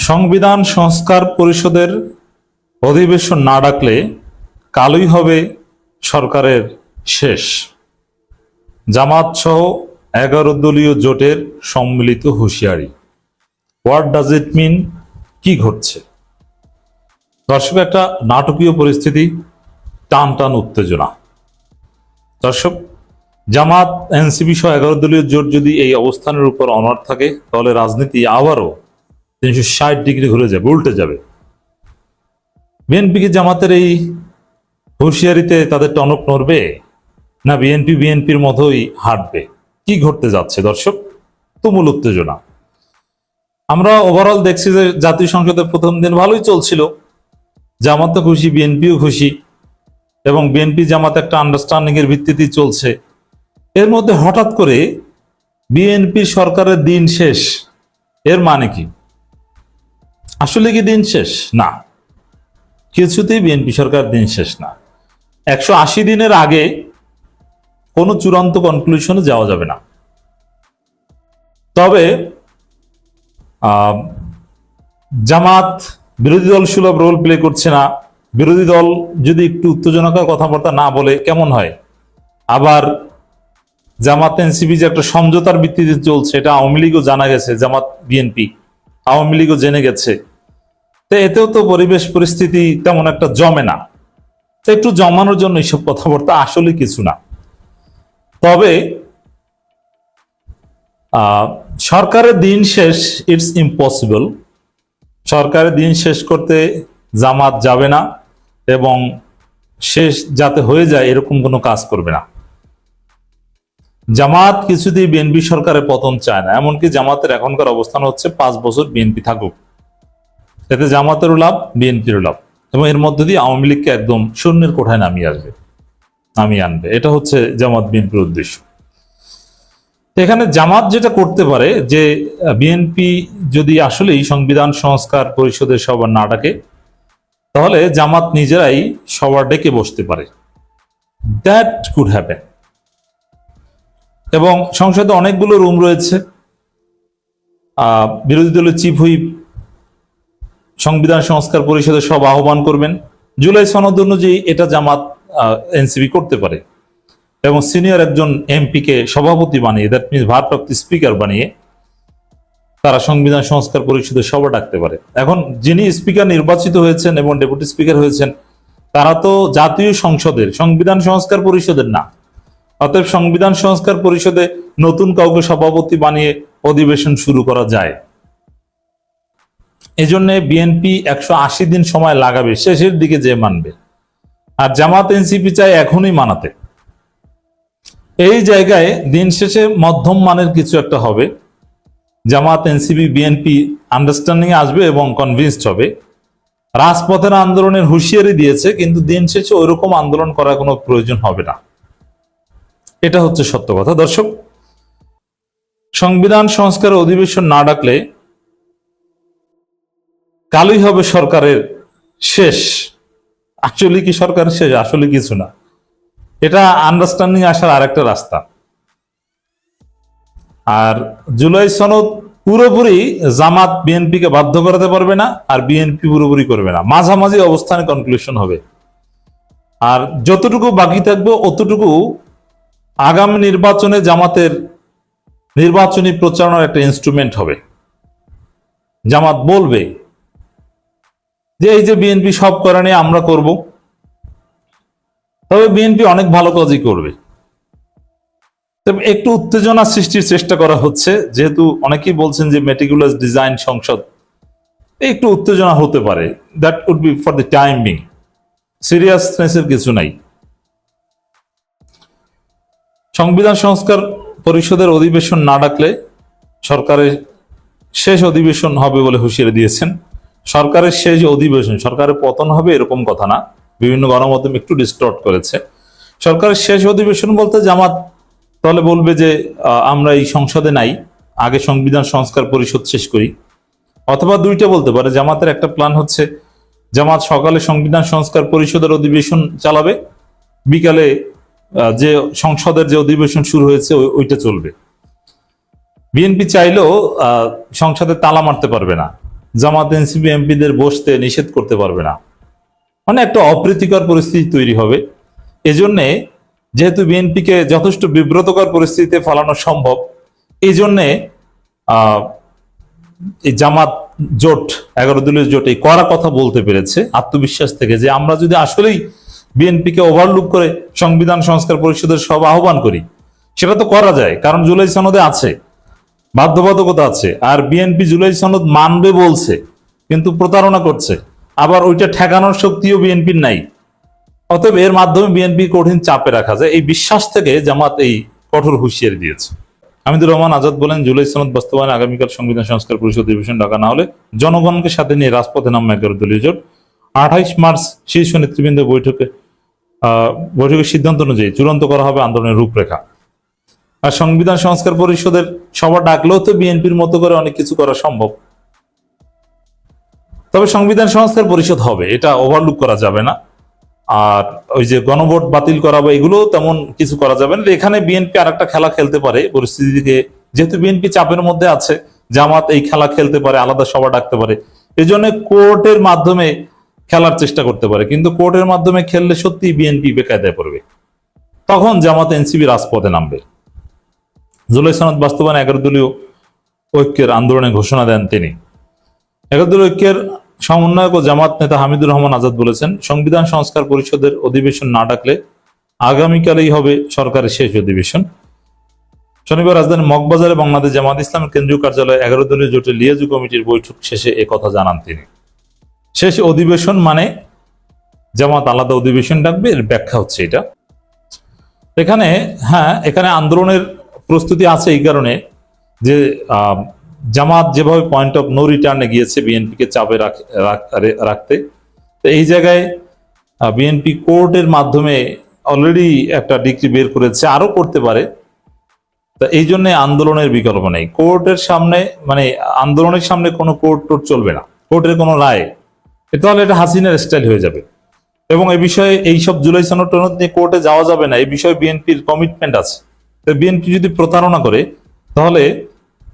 সংবিধান সংস্কার পরিষদের অধিবেশন না ডাকলে কালই হবে সরকারের শেষ। জামাত সহ 11 দলীয় জোটের সম্মিলিত হুঁশিয়ারি। হোয়াট ডাজ ইট মিন? কি ঘটছে? দর্শক, একটা নাটকীয় পরিস্থিতি, টান টান উত্তেজনা। দর্শক, জামাত, এনসিপি সহ 11 দলীয় জোট যদি এই অবস্থানের উপর অনড় থাকে তাহলে রাজনীতি আবারও 360 ডিগ্রি ঘুরে যাবে, উল্টে যাবে। বিএনপি কি জামাতের এই হুঁশিয়ারিতে তাদের টনক নড়বে, না বিএনপি বিএনপির মতোই হাঁটবে? কি ঘটতে যাচ্ছে দর্শক? তুমুল উত্তেজনা। আমরা ওভারঅল দেখছি যে জাতীয় সংসদের প্রথম দিন ভালোই চলছিল, জামাতও খুশি, বিএনপিও খুশি, এবং বিএনপি জামাত একটা আন্ডারস্ট্যান্ডিং এর ভিত্তিতেই চলছে। এর মধ্যে হঠাৎ করে বিএনপি সরকারের দিন শেষ। এর মানে কি? আসলে কি দিন শেষ? না, কিছুতেই বিএনপি সরকার দিন শেষ না। 180 দিনের আগে কোনো চূড়ান্ত কনক্লুশনে যাওয়া যাবে না। তবে জামাত বিরোধী দল সুলভ রোল প্লে করছে না। বিরোধী দল যদি একটু উত্তেজনাকর কথাবার্তা না বলে কেমন হয়? আবার জামাত এনসিপি যে একটা সমঝোতার ভিত্তিতে চলছে, এটা আওয়ামী লীগও জানা গেছে, জামাত বিএনপি আওয়ামী লীগও জেনে গেছে। তো এতেও তো পরিবেশ পরিস্থিতি তেমন একটা জমে না। তো একটু জমানোর জন্য এইসব কথাবার্তা, আসলে কিছু না। তবে সরকারের দিন শেষ, ইটস ইম্পসিবল। সরকারের দিন শেষ করতে জামাত যাবে না, এবং শেষ যাতে হয়ে যায় এরকম কোনো কাজ করবে না। জামাত কিছুতেই বিএনপি সরকারের পতন চায় না। এমনকি জামাতের এখনকার অবস্থান হচ্ছে 5 বছর বিএনপি থাকুক, এতে জামাতেরও লাভ, বিএনপিরও লাভ, এবং এর মধ্যে দিয়ে আওয়ামী লীগকে একদম শূন্যের কোঠায় নামিয়ে আনবে। এটা হচ্ছে জামাত বিএনপির উদ্দেশ্য। এখানে জামাত যেটা করতে পারে, যে বিএনপি যদি আসলেই সংবিধান সংস্কার পরিষদের সভা না ডাকে, তাহলে জামাত নিজেরাই সভা ডেকে বসতে পারে। That could happen. এবং সংসদে অনেকগুলো রুম রয়েছে। বিরোধী দলের চিফ হুইপ সংবিধান সংস্কার পরিষদের সব আহ্বান করবেন। জুলাই সনদ অনুযায়ী এটা জামাত এনসিপি করতে পারে, এবং সিনিয়র একজন এমপিকে সভাপতি বানিয়ে, দ্যাট মিনস ভারপ্রাপ্ত স্পিকার বানিয়ে, তারা সংবিধান সংস্কার পরিষদের সভা ডাকতে পারে। এখন যিনি স্পিকার নির্বাচিত হয়েছেন এবং ডেপুটি স্পিকার হয়েছেন, তারা তো জাতীয় সংসদের, সংবিধান সংস্কার পরিষদের না। অতএব সংবিধান সংস্কার পরিষদে নতুন কাউকে সভাপতি বানিয়ে অধিবেশন শুরু করা যায়। এজন্য বিএনপি 180 দিন সময় লাগাবে শেষের দিকে যে মানবে, আর জামাত এনসিপি চায় এখনই মানাতে। এই জায়গায় দিন শেষে মধ্যম মানের কিছু একটা হবে। জামাত এনসিপি বিএনপি আন্ডারস্ট্যান্ডিং আসবে এবং কনভিন্সড হবে। রাজপথের আন্দোলনের হুঁশিয়ারি দিয়েছে, কিন্তু দিন শেষে ওইরকম আন্দোলন করার কোনো প্রয়োজন হবে না। এটা হচ্ছে সত্য কথা। দর্শক, সংবিধান সংস্কার অধিবেশন না ডাকলে কালই হবে সরকারের শেষ। আসলে কি সরকারের শেষ? আসলে কিছু না। এটা আন্ডারস্ট্যান্ডিং আসার আরেকটা রাস্তা। আর জুলাই সনদ পুরোপুরি জামাত বিএনপিকে বাধ্য করাতে পারবে না, আর বিএনপি পুরোপুরি করবে না। মাঝামাঝি অবস্থানে কনক্লুশন হবে। আর যতটুকু বাকি থাকবে অতটুকু আগামী নির্বাচনে জামাতের নির্বাচনী প্রচারণার একটা ইনস্ট্রুমেন্ট হবে। জামাত বলবে যে এই যে বিএনপি সব করে নিয়ে আমরা করব। তবে বিএনপি অনেক ভালো কাজই করবে। তবে একটু উত্তেজনা সৃষ্টির চেষ্টা করা হচ্ছে, যেহেতু অনেকেই বলছেন যে মেটিকুলাস ডিজাইন সংসদ, একটু উত্তেজনা হতে পারে। That would be for the time being. সিরিয়াসনেসের কিছু নাই। সংবিধান সংস্কার পরিষদের অধিবেশন না ডাকলে সরকারের শেষ অধিবেশন হবে বলে হুঁশিয়ারি দিয়েছেন। সরকারের শেষ অধিবেশন, সরকারের পতন হবে এরকম কথা না। বিভিন্ন গণমাধ্যম একটু ডিস্টর্ট করেছে। সরকারের শেষ অধিবেশন বলতে জামাত তাহলে বলবে যে আমরা এই সংসদে নাই, আগে সংবিধান সংস্কার পরিষদ শেষ করি। অথবা দুইটা বলতে পারে। জামাতের একটা প্ল্যান হচ্ছে, জামাত সকালে সংবিধান সংস্কার পরিষদের অধিবেশন চালাবে, বিকালে যে সংসদের যে অধিবেশন শুরু হয়েছে ওইটা চলবে। বিএনপি চাইলেও সংসদে তালা মারতে পারবে না, জামাত এনসিপি এমপিদের বসতে নিষেধ করতে পারবে না, মানে একটা অপ্রীতিকর পরিস্থিতি তৈরি হবে। এজন্যে যেহেতু বিএনপিকে যথেষ্ট বিব্রতকর পরিস্থিতিতে ফেলানো সম্ভব, এই জন্যে এই জামাত জোট 11 দলীয় জোট এই কড়া কথা বলতে পেরেছে আত্মবিশ্বাস থেকে, যে আমরা যদি আসলেই বিএনপিকে ওভারলুক করে সংবিধান সংস্কার পরিষদের সব আহ্বান করি, সেটা তো করা যায়, কারণ জুলাই সনদে আছে, বাধ্যবাধকতা আছে। আর বিএনপি জুলাই সনদ মানবে বলছে, কিন্তু প্রতারণা করছে, আবার ওইটা ঠেকানোর শক্তিও বিএনপির নাই। অতএব এর মাধ্যমে বিএনপি কঠিন চাপে রাখা যায়, এই বিশ্বাস থেকে জামাত এই কঠোর হুঁশিয়ারি দিয়েছে। হামিদুর রহমান আজাদ বলেন, জুলাই সনদ বাস্তবায়নে আগামীকাল সংবিধান সংস্কার পরিষদ অধিবেশন ডাকা না হলে জনগণকে সাথে নিয়ে রাজপথে নামবে 11 দলীয় জোট। 28 মার্চ শীর্ষ নেতৃবৃন্দের বৈঠকের সিদ্ধান্ত অনুযায়ী চূড়ান্ত করা হবে আন্দোলনের রূপরেখা। আর সংবিধান সংস্কার পরিষদের সভা ডাকলেও তো বিএনপির মতো করে অনেক কিছু করা সম্ভব। তবে সংবিধান সংস্কার পরিষদ হবে, এটা ওভারলুক করা যাবে না। আর ওই যে গণভোট বাতিল করা বা এগুলো তেমন কিছু করা যাবে না। এখানে বিএনপি আর একটা খেলা খেলতে পারে পরিস্থিতিকে, যেহেতু বিএনপি চাপের মধ্যে আছে, জামাত এই খেলা খেলতে পারে, আলাদা সভা ডাকতে পারে, এই জন্য কোর্টের মাধ্যমে খেলার চেষ্টা করতে পারে। কিন্তু কোর্টের মাধ্যমে খেললে সত্যি বিএনপি বেকায়দায় পড়বে, তখন জামাত এনসিপি রাজপথে নামবে। জুলাই সনদ বাস্তবায়নে 11 দলীয় ঐক্যের আন্দোলনের ঘোষণা দেন তিনি। 11 দলীয় ঐক্যের সমন্বয়ক ও জামাত নেতা হামিদুর রহমান আজাদ বলেছেন, সংবিধান সংস্কার পরিষদের অধিবেশন না ডাকলে আগামীকালেই হবে সরকারের শেষ অধিবেশন। শনিবার রাজধানীর মগবাজারে বাংলাদেশ জামাত ইসলামের কেন্দ্রীয় কার্যালয়ে 11 দলীয় জোটের লিয়াজু কমিটির বৈঠক শেষে কথা জানান তিনি। শেষ অধিবেশন মানে জামাত আলাদা অধিবেশন ডাকবে, এর ব্যাখ্যা হচ্ছে এটা। এখানে আন্দোলনের প্রস্তুতি আছে এই কারণে যে জামাত যেভাবে পয়েন্ট অফ নো রিটার্নে গিয়েছে বিএনপিকে চাপে রাখতে, তো এই জায়গায় বিএনপি কোর্টের মাধ্যমে অলরেডি একটা ডিক্রি বের করেছে, আরো করতে পারে। তা এই জন্য আন্দোলনের বিকল্প নেই। কোর্টের সামনে, মানে আন্দোলনের সামনে কোনো কোর্ট টোট চলবে না, কোর্টের কোনো রায়, তাহলে এটা হাসিনার স্টাইল হয়ে যাবে। এবং এই বিষয়ে এইসব জুলাই সনদ টনদ নিয়ে কোর্টে যাওয়া যাবে না, এই বিষয়ে বিএনপির কমিটমেন্ট আছে। তো বিএনপি যদি প্রতারণা করে, তাহলে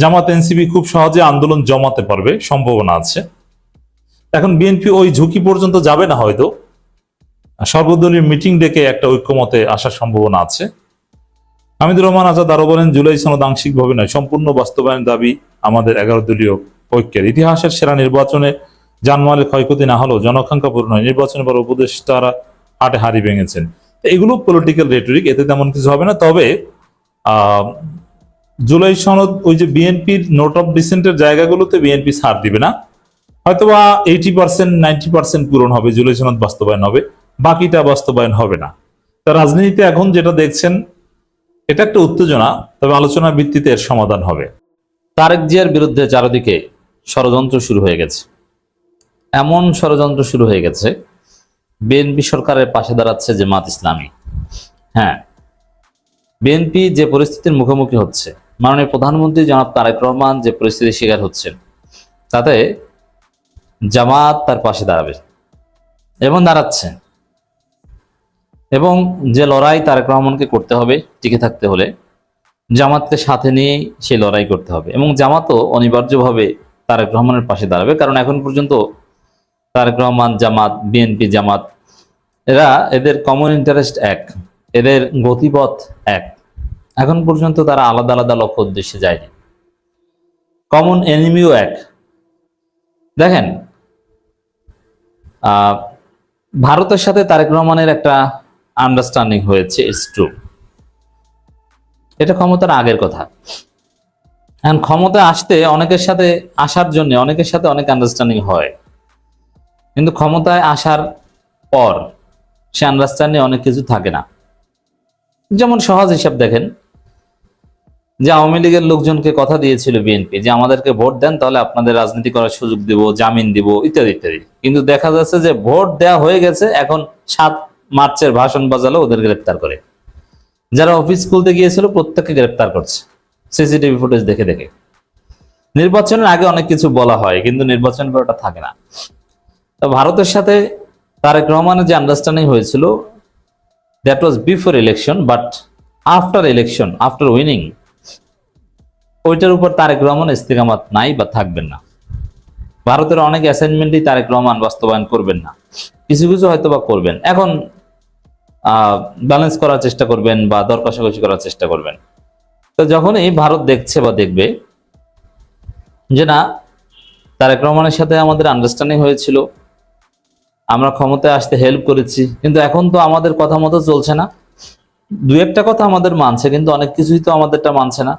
জামাত এনসিপি খুব সহজে আন্দোলন জমাতে পারবে, সম্ভাবনা আছে। এখন বিএনপি ওই ঝুঁকি পর্যন্ত যাবে না, হয়তো সর্বদলীয় মিটিং ডেকে একটা ঐক্যমতে আসার সম্ভাবনা আছে। হামিদুর রহমান আজাদ আরো বলেন, জুলাই সনদ আংশিকভাবে নয়, সম্পূর্ণ বাস্তবায়ন দাবি আমাদের 11 দলীয় ঐক্যের। ইতিহাসের সেরা নির্বাচনে জানমালের ক্ষয়ক্ষতি না হলেও জনআকাঙ্ক্ষা পূর্ণ হয়, নির্বাচনের পর উপদেষ্টারা হাটে হাড়ি ভেঙেছেন। এগুলো পলিটিক্যাল রেটরিক, এতে তেমন কিছু হবে না। তবে জুলাই সনদ, ওই যে বিএনপির নোট অফ ডিসেন্টের জায়গাগুলোতে বিএনপি ছাড় দিবে না, হয়তোবা 80% 90% পূরণ হবে, জুলাই সনদ বাস্তবায়ন হবে, বাকিটা বাস্তবায়ন হবে না। তা রাজনীতিতে এখন যেটা দেখছেন, এটা একটা উত্তেজনা, তবে আলোচনার ভিত্তিতে এর সমাধান হবে। তারেক জিয়ার বিরুদ্ধে চারদিকে ষড়যন্ত্র শুরু হয়ে গেছে, এমন ষড়যন্ত্র শুরু হয়ে গেছে, বিএনপি সরকারের পাশে দাঁড়াচ্ছে জামাত ইসলামী। হ্যাঁ, বিএনপি যে পরিস্থিতির মুখোমুখি হচ্ছে, মাননীয় প্রধানমন্ত্রী জনাব তারেক রহমান যে পরিস্থিতির শিকার হচ্ছেন, তাতে জামাত তার পাশে দাঁড়াবে এবং দাঁড়াচ্ছে। এবং যে লড়াই তারেক রহমানকে করতে হবে টিকে থাকতে হলে, জামাতকে সাথে নিয়ে সেই লড়াই করতে হবে। এবং জামাতও অনিবার্যভাবে তারেক রহমানের পাশে দাঁড়াবে, কারণ এখন পর্যন্ত তারেক রহমান, জামাত, বিএনপি, জামাত, এদের কমন ইন্টারেস্ট এক, এদের গতিপথ এক। এখন পর্যন্ত তারা আলাদা আলাদা লক্ষ্য উদ্দেশ্যে যায়নি, কমন এনিমিও এক। দেখেন, ভারতের সাথে তারেক রহমানের একটা আন্ডারস্ট্যান্ডিং হয়েছে, ইটস ট্রু। এটা ক্ষমতার আগের কথা। এখন ক্ষমতায় আসতে অনেকের সাথে আসার জন্য অনেকের সাথে অনেক আন্ডারস্ট্যান্ডিং হয়, কিন্তু ক্ষমতায় আসার পর সে আন্ডারস্ট্যান্ডিং অনেক কিছু থাকে না। যেমন সহজ হিসাব দেখেন, যে আওয়ামী লীগের লোকজনকে কথা দিয়েছিল বিএনপি যে আমাদেরকে ভোট দেন, তাহলে আপনাদের রাজনীতি করার সুযোগ দিব, জামিন দিব, ইত্যাদি ইত্যাদি। কিন্তু দেখা যাচ্ছে যে ভোট দেওয়া হয়ে গেছে, এখন 7 মার্চের ভাষণ বাজালো, ওদের গ্রেপ্তার করে। যারা অফিস খুলতে গিয়েছিল প্রত্যেককে গ্রেপ্তার করছে সিসিটিভি ফুটেজ দেখে দেখে। নির্বাচনের আগে অনেক কিছু বলা হয়, কিন্তু নির্বাচনের পর ওটা থাকে না। তো ভারতের সাথে তারেক রহমানের যে আন্ডারস্ট্যান্ডিং হয়েছিল, that was before election, but after election, after winning, ওইটার উপর তারেক রহমান ইস্তেকামাত নাই বা থাকবেন না, ভারতের অনেক অ্যাসাইনমেন্টই তারেক রহমান বাস্তবায়ন করবেন না, কিছু কিছু হয়তো বা করবেন। এখন ব্যালেন্স করার চেষ্টা করবেন বা দর কষাকষি করার চেষ্টা করবেন। তো যখনই ভারত দেখছে বা দেখবে যে না, তারেক রহমানের সাথে আমাদের আন্ডারস্ট্যান্ডিং হয়েছিল, আমরা ক্ষমতায় আসতে হেল্প করেছি, কিন্তু এখন তো আমাদের কথা মতো চলছে না, দু একটা কথা আমাদের মানছে কিন্তু অনেক কিছুই তো আমাদেরটা মানছে না,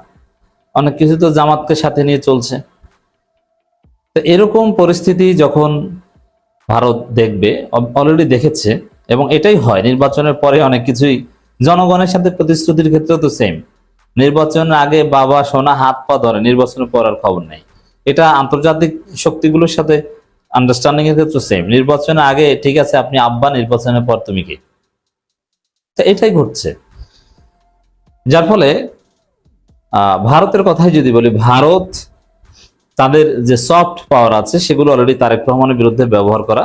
অনেক কিছু তো জামাতকে সাথে নিয়ে চলছে। তো এরকম পরিস্থিতি যখন ভারত দেখবে, অলরেডি দেখেছে, এবং এটাই হয় নির্বাচনের পরে অনেক কিছুই জনগণের সাথে প্রতিশ্রুতির ক্ষেত্রেও তো সেম। নির্বাচনের আগে বাবা সোনা হাত পা ধরে, নির্বাচনের পর আর খবর নেই। এটা আন্তর্জাতিক শক্তিগুলোর সাথে আন্ডারস্ট্যান্ডিং এর ক্ষেত্রে সেম। নির্বাচনের আগে ঠিক আছে আপনি আব্বা, নির্বাচনের পর তুমি কি। তো এটাই ঘটছে, যার ফলে ভারতের কথাই যদি বলি, ভারত তাদের যে সফট পাওয়ার আছে সেগুলো অলরেডি তারেক রহমানের বিরুদ্ধে ব্যবহার করা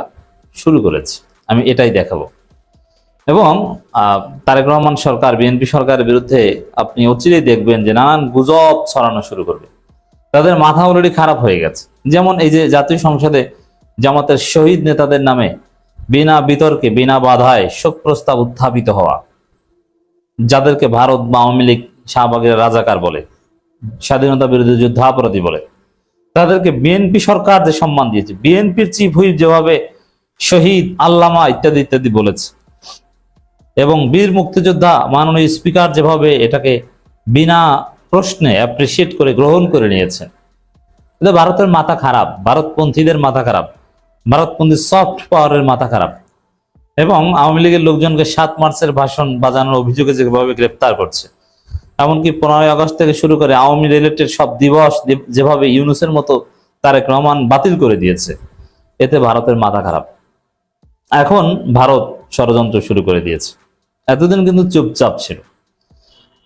শুরু করেছে। আমি এটাই দেখাবো। এবং তারেক রহমান সরকার, বিএনপি সরকারের বিরুদ্ধে আপনি অচিরেই দেখবেন যে নানান গুজব ছড়ানো শুরু করবে। তাদের মাথা অলরেডি খারাপ হয়ে গেছে। যেমন এই যে জাতীয় সংসদে জামাতের শহীদ নেতাদের নামে বিনা বিতর্কে, বিনা বাধায় শোক প্রস্তাব উত্থাপিত হওয়া, যাদেরকে ভারত বা আওয়ামী লীগ শাহবাগের রাজাকার বলে, স্বাধীনতা বিরোধী যুদ্ধাপরাধী বলে, তাদেরকে বিএনপি সরকার যে সম্মান দিয়েছে, বিএনপির চিফ হুইপ যেভাবে শহীদ, আল্লামা ইত্যাদি ইত্যাদি বলেছে, এবং বীর মুক্তিযোদ্ধা মাননীয় স্পিকার যেভাবে এটাকে বিনা প্রশ্নে অ্যাপ্রিসিয়েট করে গ্রহণ করে নিয়েছে, এটা ভারতের মাথা খারাপ, ভারতপন্থীদের মাথা খারাপ, ভারতপন্থী সফট পাওয়ারের মাথা খারাপ। এবং আওয়ামী লীগের লোকজনকে 7 মার্চের ভাষণ বাজানোর অভিযোগে যেভাবে গ্রেপ্তার করছে, এমনকি 15ই আগস্ট থেকে শুরু করে আওয়ামী রিলেটেড সব দিবস যেভাবে ইউনূসের মতো তারেক রহমান বাতিল করে দিয়েছে, এতে ভারতের মাথা খারাপ। এখন ভারত ষড়যন্ত্র শুরু করে দিয়েছে। এতদিন কিন্তু চুপচাপ ছিল।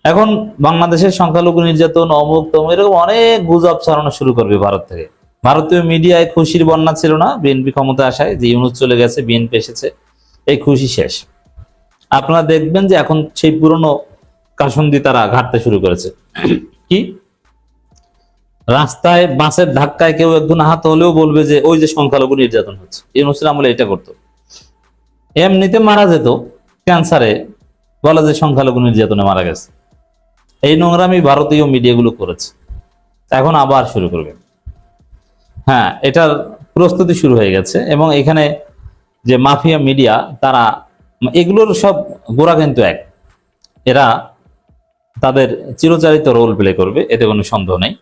এখন বাংলাদেশের সংখ্যালঘু নির্যাতন, অমুক তমুক, এরকম অনেক গুজব ছড়ানো শুরু করবে ভারত থেকে। ভারতীয় মিডিয়ায় খুশির বন্যা ছিল না বিএনপি ক্ষমতায় আসায়, যে ইউনূস চলে গেছে, বিএনপি এসেছে, এই খুশি শেষ। আপনারা দেখবেন যে এখন সেই পুরনো কাসুন্দি তারা ঘাটতে শুরু করেছে। কি রাস্তায় বাসের ধাক্কায় কেউ একজন আহত হলেও বলবে যে ওই যে সংখ্যালঘু নির্যাতন হচ্ছে, ইউনূসের আমলে এটা করতো। এমনিতে মারা যেত ক্যান্সারে, বলা যে সংখ্যালঘু নির্যাতনে মারা গেছে। এই নোংরামি ভারতীয় মিডিয়াগুলো করেছে, এখন আবার শুরু করবে। হ্যাঁ, এটার প্রস্তুতি শুরু হয়ে গেছে। এবং এখানে যে মাফিয়া মিডিয়া, তারা এগুলোর সব গোড়া কিন্তু এক, এরা তাদের চিরচারিত রোল প্লে করবে, এতে কোনো সন্দেহ নেই।